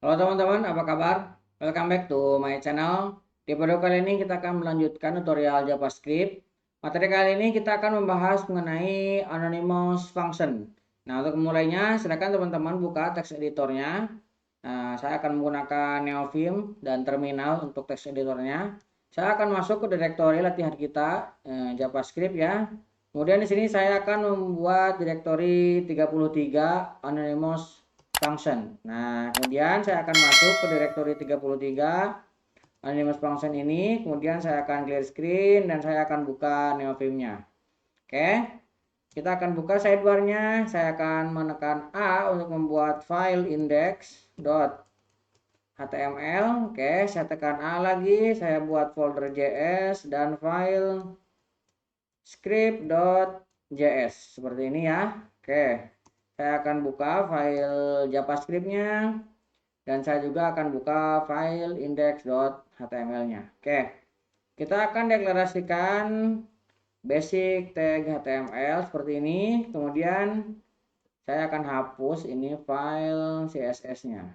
Halo teman-teman, apa kabar? Welcome back to my channel. Di video kali ini kita akan melanjutkan tutorial JavaScript. Materi kali ini kita akan membahas mengenai anonymous function. Nah, untuk memulainya, silakan teman-teman buka text editornya. Nah, saya akan menggunakan Neovim dan terminal untuk text editornya. Saya akan masuk ke direktori latihan kita JavaScript ya. Kemudian di sini saya akan membuat direktori 33 anonymous function. Nah, kemudian saya akan masuk ke direktori 33 anonymous function ini, kemudian saya akan clear screen dan saya akan buka Neovim-nya. Oke. Kita akan buka sidebar-nya. Saya akan menekan A untuk membuat file index.html. Oke, saya tekan A lagi, saya buat folder JS dan file script.js seperti ini ya. Oke. Saya akan buka file JavaScript-nya dan saya juga akan buka file index.html-nya. Oke. Kita akan deklarasikan basic tag HTML seperti ini. Kemudian saya akan hapus ini file CSS-nya.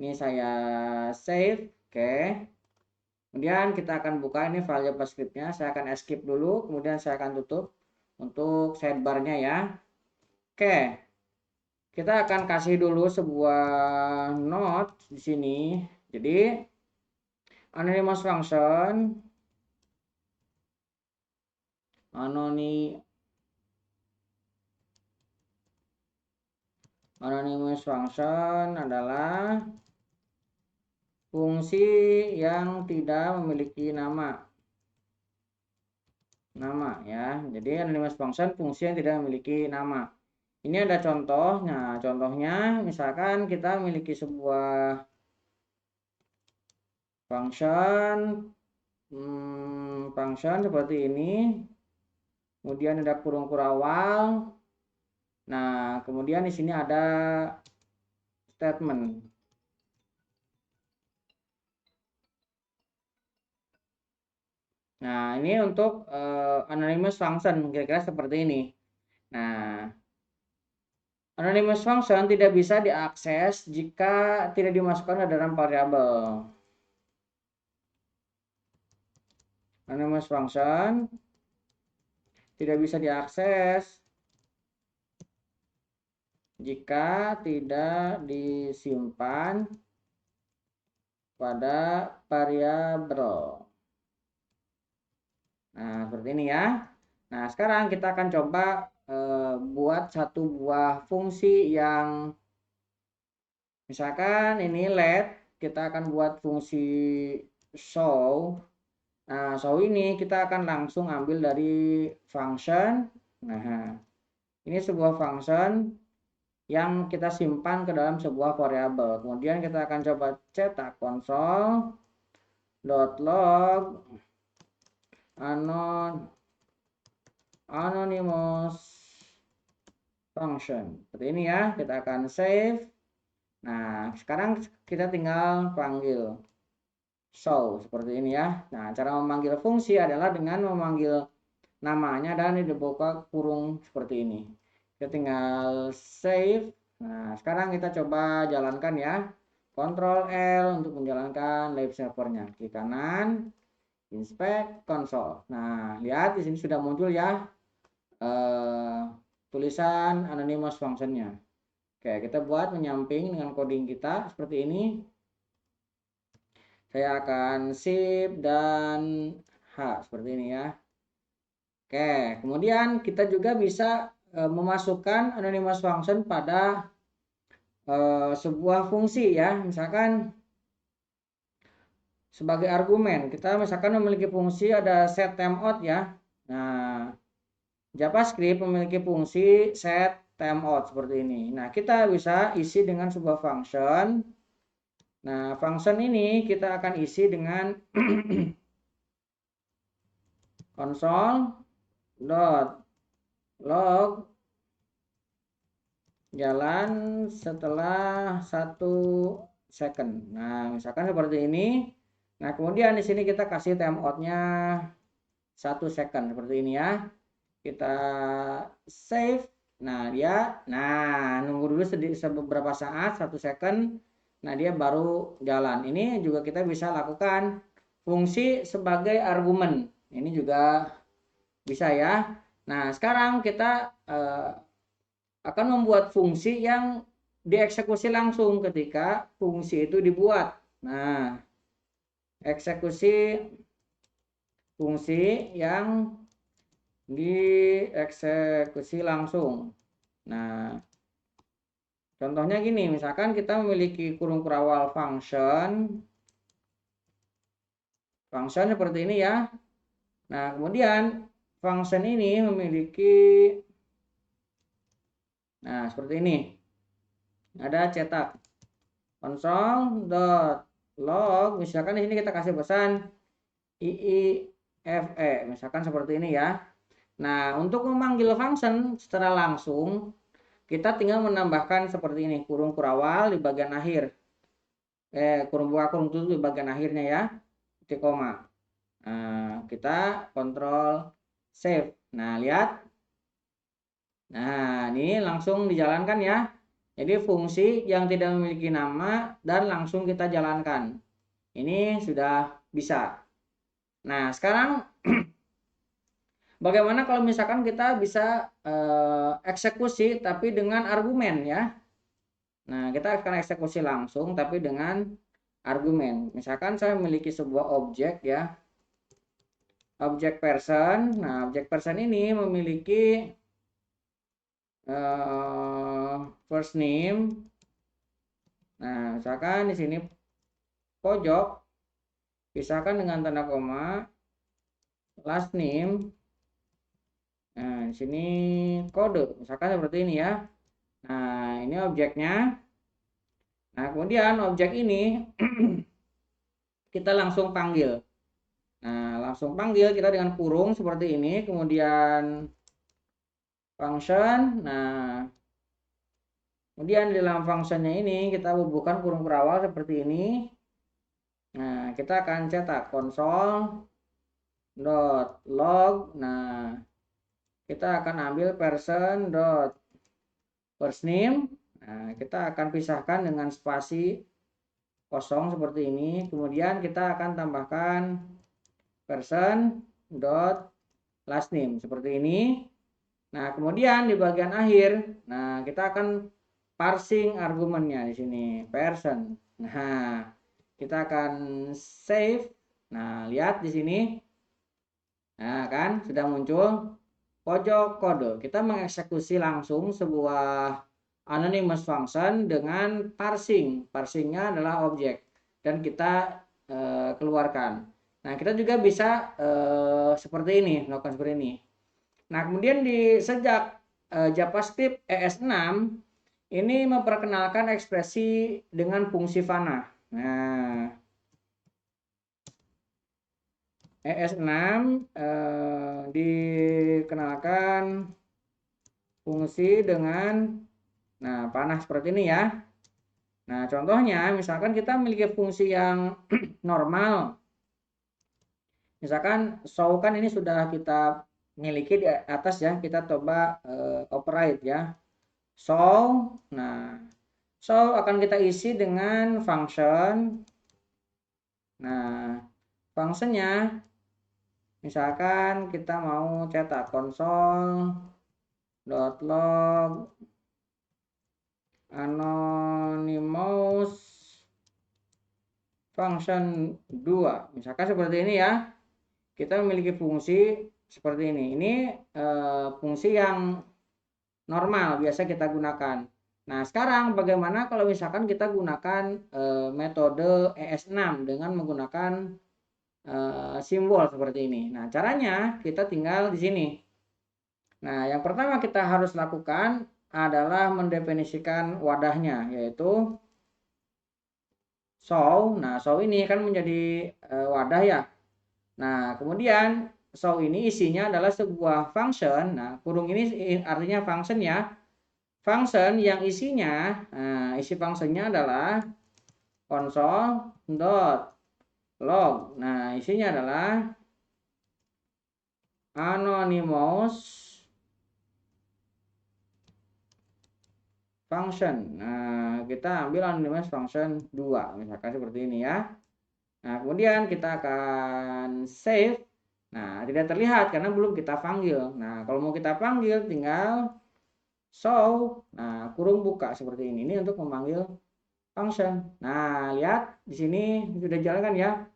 Ini saya save. Oke. Kemudian kita akan buka ini file JavaScript-nya. Saya akan escape dulu, kemudian saya akan tutup untuk sidebar-nya ya. Oke. Kita akan kasih dulu sebuah note di sini. Jadi anonymous function anonymous function adalah fungsi yang tidak memiliki nama ya. Jadi anonymous function fungsi yang tidak memiliki nama. Ini ada contoh. Nah, contohnya misalkan kita memiliki sebuah function seperti ini. Kemudian ada kurung kurawal. Nah, kemudian di sini ada statement. Nah, ini untuk anonymous function kira-kira seperti ini. Nah, anonymous function tidak bisa diakses jika tidak dimasukkan ke dalam variabel. Anonymous function tidak bisa diakses jika tidak disimpan pada variabel. Nah, seperti ini ya. Nah, sekarang kita akan coba buat satu buah fungsi yang misalkan ini let, kita akan buat fungsi show. Nah, show ini kita akan langsung ambil dari function. Nah, ini sebuah function yang kita simpan ke dalam sebuah variabel. Kemudian kita akan coba cetak console.log anonymous function. Seperti ini ya, kita akan save. Nah, sekarang kita tinggal panggil show seperti ini ya. Nah, cara memanggil fungsi adalah dengan memanggil namanya dan dibuka kurung seperti ini. Kita tinggal save. Nah, sekarang kita coba jalankan ya. Ctrl L untuk menjalankan live servernya. Klik kanan, inspect console. Nah, lihat di sini sudah muncul ya tulisan anonymous functionnya. Oke, kita buat menyamping dengan coding kita seperti ini. Saya akan shift dan H seperti ini ya. Oke, kemudian kita juga bisa memasukkan anonymous function pada sebuah fungsi ya. Misalkan sebagai argumen, kita misalkan memiliki fungsi ada set timeout ya. Nah, JavaScript memiliki fungsi set timeout seperti ini. Nah, kita bisa isi dengan sebuah function. Nah, function ini kita akan isi dengan console.log jalan setelah 1 second. Nah, misalkan seperti ini. Nah, kemudian di sini kita kasih timeoutnya 1 second seperti ini ya. Kita save. Nah, nunggu dulu beberapa saat, 1 second. Nah, dia baru jalan. Ini juga kita bisa lakukan fungsi sebagai argumen. Ini juga bisa ya. Nah, sekarang kita akan membuat fungsi yang dieksekusi langsung ketika fungsi itu dibuat. Nah, eksekusi fungsi yang dieksekusi langsung. Nah, contohnya gini, misalkan kita memiliki kurung kurawal function seperti ini ya. Nah, kemudian function ini memiliki, nah seperti ini, ada cetak console.log, misalkan di sini kita kasih pesan IIFE, misalkan seperti ini ya. Nah, untuk memanggil function secara langsung, kita tinggal menambahkan seperti ini, kurung kurawal di bagian akhir. Kurung buka kurung tutup di bagian akhirnya ya, titik koma. Nah, kita kontrol save. Nah, lihat. Nah, ini langsung dijalankan ya. Jadi fungsi yang tidak memiliki nama dan langsung kita jalankan. Ini sudah bisa. Nah, sekarang bagaimana kalau misalkan kita bisa eksekusi tapi dengan argumen ya. Nah, kita akan eksekusi langsung tapi dengan argumen. Misalkan saya memiliki sebuah objek ya. Objek person. Nah, objek person ini memiliki first name. Nah, misalkan di sini pojok pisahkan dengan tanda koma, last name. Nah, di sini kode, misalkan seperti ini ya. Nah, ini objeknya. Nah, kemudian objek ini kita langsung panggil. Nah, langsung panggil kita dengan kurung seperti ini, kemudian function. Nah, kemudian di dalam functionnya ini kita bubuhkan kurung berawal seperti ini. Nah, kita akan cetak console.log. Nah, kita akan ambil person.first name. Nah, kita akan pisahkan dengan spasi kosong seperti ini. Kemudian kita akan tambahkan person.last name seperti ini. Nah, kemudian di bagian akhir, nah kita akan parsing argumennya di sini, person. Nah, kita akan save. Nah, lihat di sini. Nah, kan sudah muncul pojok kode. Kita mengeksekusi langsung sebuah anonymous function dengan parsing. Parsingnya adalah objek dan kita keluarkan. Nah, kita juga bisa seperti ini, melakukan seperti ini. Nah, kemudian di sejak JavaScript ES6 ini memperkenalkan ekspresi dengan fungsi fana. Nah, ES6 dikenalkan fungsi dengan panah seperti ini ya. Nah, contohnya misalkan kita memiliki fungsi yang normal. Misalkan show kan ini sudah kita miliki di atas ya, kita coba override ya. Show, nah show akan kita isi dengan function. Nah, functionnya misalkan kita mau cetak console.log anonymous function 2. Misalkan seperti ini ya. Kita memiliki fungsi seperti ini. Ini fungsi yang normal biasa kita gunakan. Nah, sekarang bagaimana kalau misalkan kita gunakan metode ES6 dengan menggunakan simbol seperti ini. Nah, caranya kita tinggal di sini. Nah, yang pertama kita harus lakukan adalah mendefinisikan wadahnya, yaitu show. Nah, show ini kan menjadi wadah ya. Nah, kemudian show ini isinya adalah sebuah function. Nah, kurung ini artinya function ya. Function yang isinya, isi functionnya adalah console.log. Nah, isinya adalah anonymous function. Nah, kita ambil anonymous function 2, misalkan seperti ini ya. Nah, kemudian kita akan save. Nah, tidak terlihat karena belum kita panggil. Nah, kalau mau kita panggil tinggal show. Nah, kurung buka seperti ini. Ini untuk memanggil function. Nah, lihat di sini sudah jalan kan ya.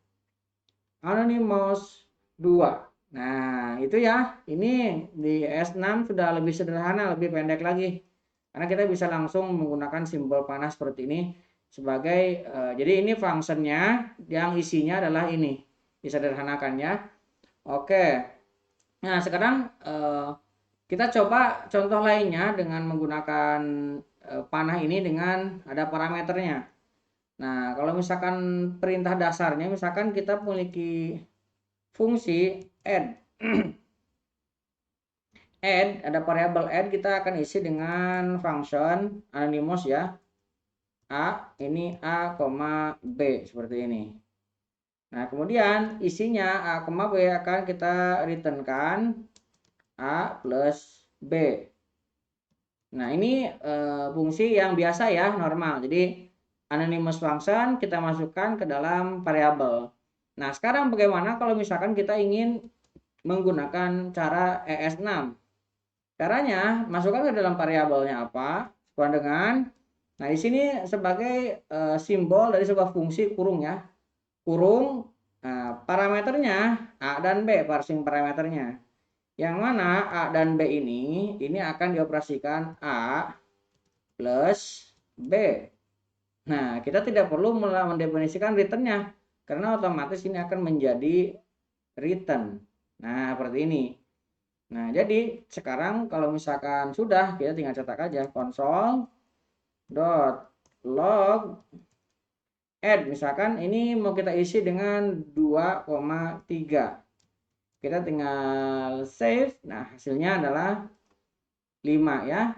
Anonymous 2. Nah, itu ya. Ini di S6 sudah lebih sederhana, lebih pendek lagi. Karena kita bisa langsung menggunakan simbol panah seperti ini sebagai jadi ini fungsinya yang isinya adalah ini. Disederhanakan ya. Oke. Nah, sekarang kita coba contoh lainnya dengan menggunakan panah ini dengan ada parameternya. Nah, kalau misalkan perintah dasarnya, misalkan kita memiliki fungsi add. Add, ada variabel add, kita akan isi dengan function anonymous ya. A, ini A, B, seperti ini. Nah, kemudian isinya A, B akan kita returnkan A plus B. Nah, ini fungsi yang biasa ya, normal. Jadi, anonymous function kita masukkan ke dalam variabel. Nah, sekarang bagaimana kalau misalkan kita ingin menggunakan cara ES6? Caranya, masukkan ke dalam variabelnya apa? Sesuai dengan, nah di sini sebagai simbol dari sebuah fungsi kurung ya. Kurung, parameternya A dan B, parsing parameternya. Yang mana A dan B ini akan dioperasikan A plus B. Nah, kita tidak perlu mendefinisikan returnnya, karena otomatis ini akan menjadi return. Nah, seperti ini. Nah, jadi sekarang kalau misalkan sudah, kita tinggal cetak aja console.log add. Misalkan ini mau kita isi dengan 2,3. Kita tinggal save. Nah, hasilnya adalah 5 ya.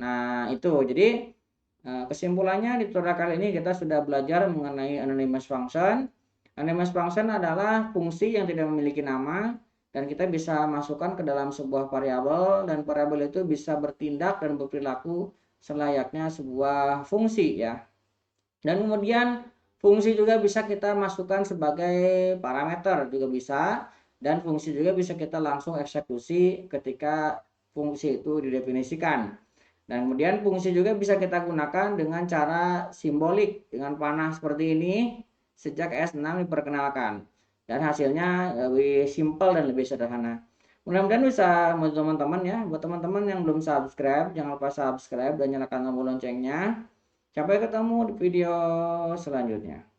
Nah, itu. Jadi kesimpulannya di tutorial kali ini kita sudah belajar mengenai anonymous function. Anonymous function adalah fungsi yang tidak memiliki nama dan kita bisa masukkan ke dalam sebuah variabel dan variabel itu bisa bertindak dan berperilaku selayaknya sebuah fungsi ya. Dan kemudian fungsi juga bisa kita masukkan sebagai parameter juga bisa, dan fungsi juga bisa kita langsung eksekusi ketika fungsi itu didefinisikan. Dan kemudian fungsi juga bisa kita gunakan dengan cara simbolik dengan panah seperti ini sejak S6 diperkenalkan. Dan hasilnya lebih simpel dan lebih sederhana. Mudah-mudahan bisa buat teman-teman ya. Buat teman-teman yang belum subscribe, jangan lupa subscribe dan nyalakan tombol loncengnya. Sampai ketemu di video selanjutnya.